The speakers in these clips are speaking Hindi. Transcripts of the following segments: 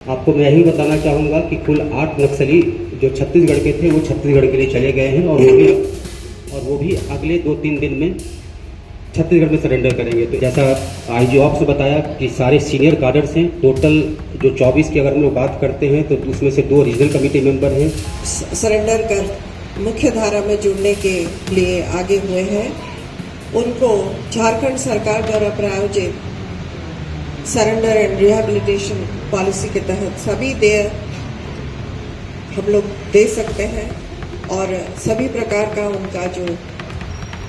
आपको मैं यही बताना चाहूँगा कि कुल 8 नक्सली जो छत्तीसगढ़ के थे वो छत्तीसगढ़ के लिए चले गए हैं और वो भी अगले 2-3 दिन में छत्तीसगढ़ में सरेंडर करेंगे। तो जैसा आईजी ऑप्स ने बताया कि सारे सीनियर कार्डर्स हैं। टोटल जो 24 की अगर हम लोग बात करते हैं तो उसमें से 2 रीजनल कमेटी मेंबर हैं। सरेंडर कर मुख्य धारा में जुड़ने के लिए आगे हुए हैं। उनको झारखंड सरकार द्वारा प्रायोजित सरेंडर एंड रिहैबिलिटेशन पॉलिसी के तहत सभी देय हम लोग दे सकते हैं और सभी प्रकार का उनका जो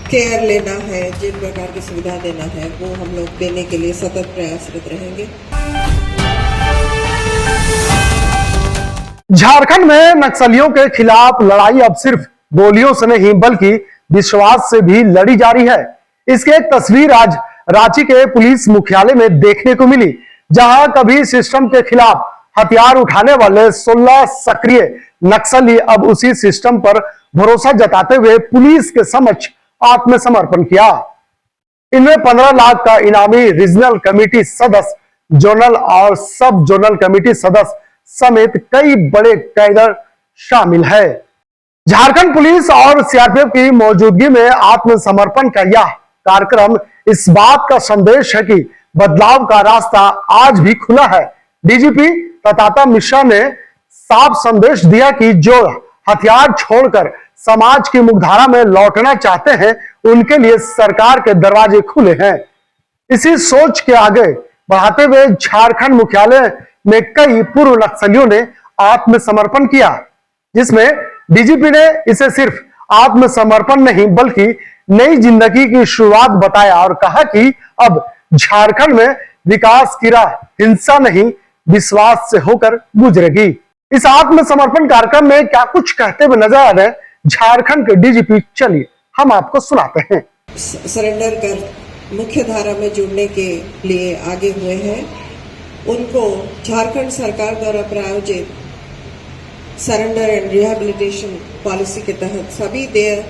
केयर लेना है, जिन प्रकार की सुविधा देना है, वो हम लोग देने के लिए सतत प्रयासरत रहेंगे। झारखंड में नक्सलियों के खिलाफ लड़ाई अब सिर्फ गोलियों से नहीं बल्कि विश्वास से भी लड़ी जा रही है। इसकी एक तस्वीर आज रांची के पुलिस मुख्यालय में देखने को मिली, जहां कभी सिस्टम के खिलाफ हथियार उठाने वाले 16 सक्रिय नक्सली अब उसी सिस्टम पर भरोसा जताते हुए पुलिस के समक्ष आत्मसमर्पण किया। इनमें 15 लाख का इनामी रीजनल कमेटी सदस्य, जोनल और सब जोनल कमेटी सदस्य समेत कई बड़े कैडर शामिल है। झारखंड पुलिस और सीआरपीएफ की मौजूदगी में आत्मसमर्पण का यह कार्यक्रम इस बात का संदेश है कि बदलाव का रास्ता आज भी खुला है। डीजीपी तताता मिश्रा ने साफ संदेश दिया कि जो हथियार छोड़कर समाज की मुख्यधारा में लौटना चाहते हैं, उनके लिए सरकार के दरवाजे खुले हैं। इसी सोच के आगे बढ़ाते हुए झारखंड मुख्यालय में कई पूर्व नक्सलियों ने आत्मसमर्पण किया, जिसमें डीजीपी ने इसे सिर्फ आत्मसमर्पण नहीं बल्कि नई जिंदगी की शुरुआत बताया और कहा कि अब झारखंड में विकास की राह हिंसा नहीं विश्वास से होकर गुजरेगी। इस आत्मसमर्पण कार्यक्रम में क्या कुछ कहते हुए नजर आ रहे हैं झारखंड के डीजीपी, चलिए हम आपको सुनाते हैं। सरेंडर कर मुख्य धारा में जुड़ने के लिए आगे हुए हैं। उनको झारखंड सरकार द्वारा प्रायोजित सरेंडर एंड रिहैबिलिटेशन पॉलिसी के तहत सभी देय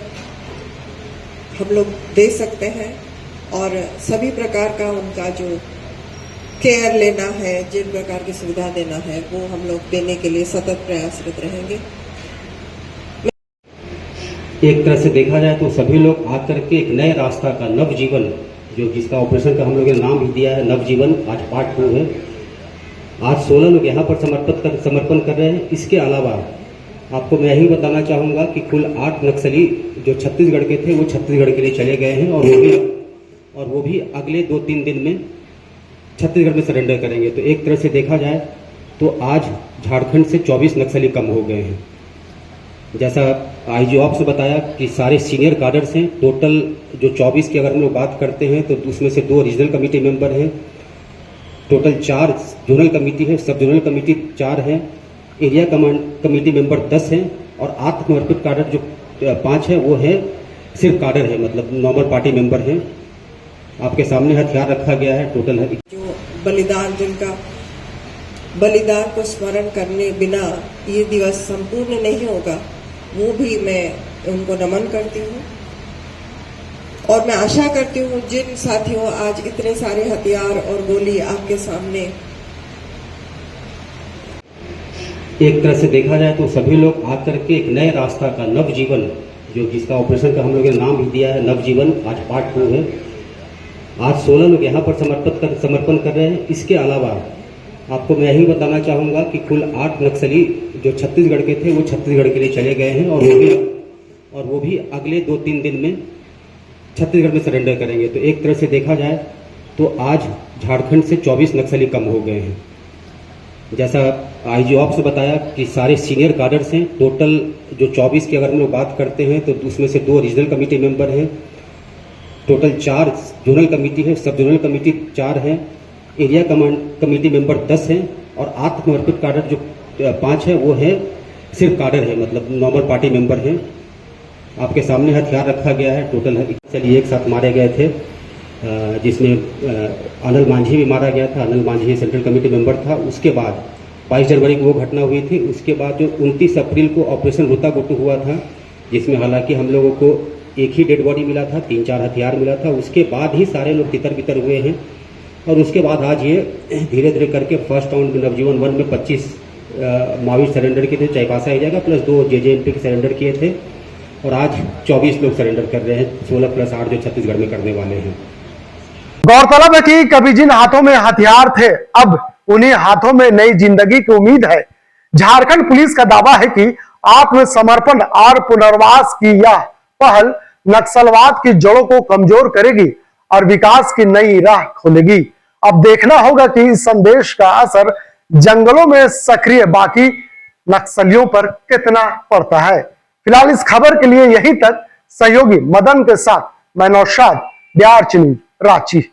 हम लोग दे सकते हैं और सभी प्रकार का उनका जो केयर लेना है, जिन प्रकार की सुविधा देना है, वो हम लोग देने के लिए सतत प्रयासरत रहेंगे। एक तरह से देखा जाए तो सभी लोग आकर के एक नए रास्ता का नवजीवन, जो जिसका ऑपरेशन का हम लोगों ने नाम भी दिया है नवजीवन, आज पार्ट 2 है। आज 16 लोग यहाँ पर समर्पण कर रहे हैं। इसके अलावा आपको मैं यही बताना चाहूँगा कि कुल 8 नक्सली जो छत्तीसगढ़ के थे वो छत्तीसगढ़ के लिए चले गए हैं और वो भी अगले 2-3 दिन में छत्तीसगढ़ में सरेंडर करेंगे। तो एक तरह से देखा जाए तो आज झारखंड से 24 नक्सली कम हो गए हैं। जैसा आईजी ऑप्स ने बताया कि सारे सीनियर कार्डर्स हैं। टोटल जो 24 की अगर हम लोग बात करते हैं तो उसमें से 2 रीजनल कमेटी मेंबर हैं। टोटल 4 जोनल कमेटी है, सब जोनल कमेटी 4 है, एरिया कमेटी मेंबर 10 हैं और आत्मसमर्पित कार्डर जो 5 है वो है सिर्फ कार्डर है, मतलब नॉर्मल पार्टी मेंबर हैं। आपके सामने हथियार रखा गया है। टोटल है जो बलिदान, जिनका बलिदान को स्मरण करने बिना ये दिवस संपूर्ण नहीं होगा, वो भी मैं उनको नमन करती हूँ और मैं आशा करती हूँ जिन साथियों आज इतने सारे हथियार और गोली आपके सामने, एक तरह से देखा जाए तो सभी लोग आकर के एक नए रास्ता का नवजीवन, जो जिसका ऑपरेशन का हम लोगों ने नाम भी दिया है नवजीवन, आज पार्ट 2 है। आज 16 लोग यहाँ पर समर्पण कर रहे हैं। इसके अलावा आपको मैं यही बताना चाहूँगा कि कुल 8 नक्सली जो छत्तीसगढ़ के थे वो छत्तीसगढ़ के लिए चले गए हैं और वो भी अगले 2-3 दिन में छत्तीसगढ़ में सरेंडर करेंगे। तो एक तरह से देखा जाए तो आज झारखंड से 24 नक्सली कम हो गए हैं। जैसा आईजी ऑप्स ने बताया कि सारे सीनियर कार्डर्स हैं। टोटल जो 24 की अगर हम लोग बात करते हैं तो उसमें से 2 रीजनल कमेटी मेंबर हैं। टोटल 4 जोनल कमेटी है, सब जोनल कमेटी 4 है, एरिया कमेटी मेंबर 10 हैं और आत्मसमर्पित कार्डर जो 5 है वो है सिर्फ कार्डर है, मतलब नॉर्मल पार्टी मेंबर हैं। आपके सामने हथियार रखा गया है। टोटल चलिए एक साथ मारे गए थे, जिसमें अनिल मांझी भी मारा गया था। Anil Manjhi central committee member था। उसके बाद 22 जनवरी को वो घटना हुई थी। उसके बाद जो 29 अप्रैल को ऑपरेशन रोतागुटू हुआ था, जिसमें हालांकि हम लोगों को एक ही डेड बॉडी मिला था, 3-4 हथियार मिला था। उसके बाद ही सारे लोग तितर बितर हुए हैं। और उसके बाद आज ये धीरे धीरे करके फर्स्ट राउंड में नवजीवन 1 में 25 माओवादी सरेंडर किए थे, चाईबासा एरिया का, प्लस 2 जेजेएमपी के सरेंडर किए थे, और आज 24 लोग सरेंडर कर रहे हैं, 16 + 8 जो छत्तीसगढ़ में करने वाले हैं। गौरतलब है कि कभी जिन हाथों में हथियार थे, अब उन्हीं हाथों में नई जिंदगी की उम्मीद है। झारखंड पुलिस का दावा है कि आत्मसमर्पण और पुनर्वास की यह पहल नक्सलवाद की जड़ों को कमजोर करेगी और विकास की नई राह खोलेगी। अब देखना होगा कि इस संदेश का असर जंगलों में सक्रिय बाकी नक्सलियों पर कितना पड़ता है। फिलहाल इस खबर के लिए यहीं तक। सहयोगी मदन के साथ मैं नौशाद, बिहार न्यूज, रांची।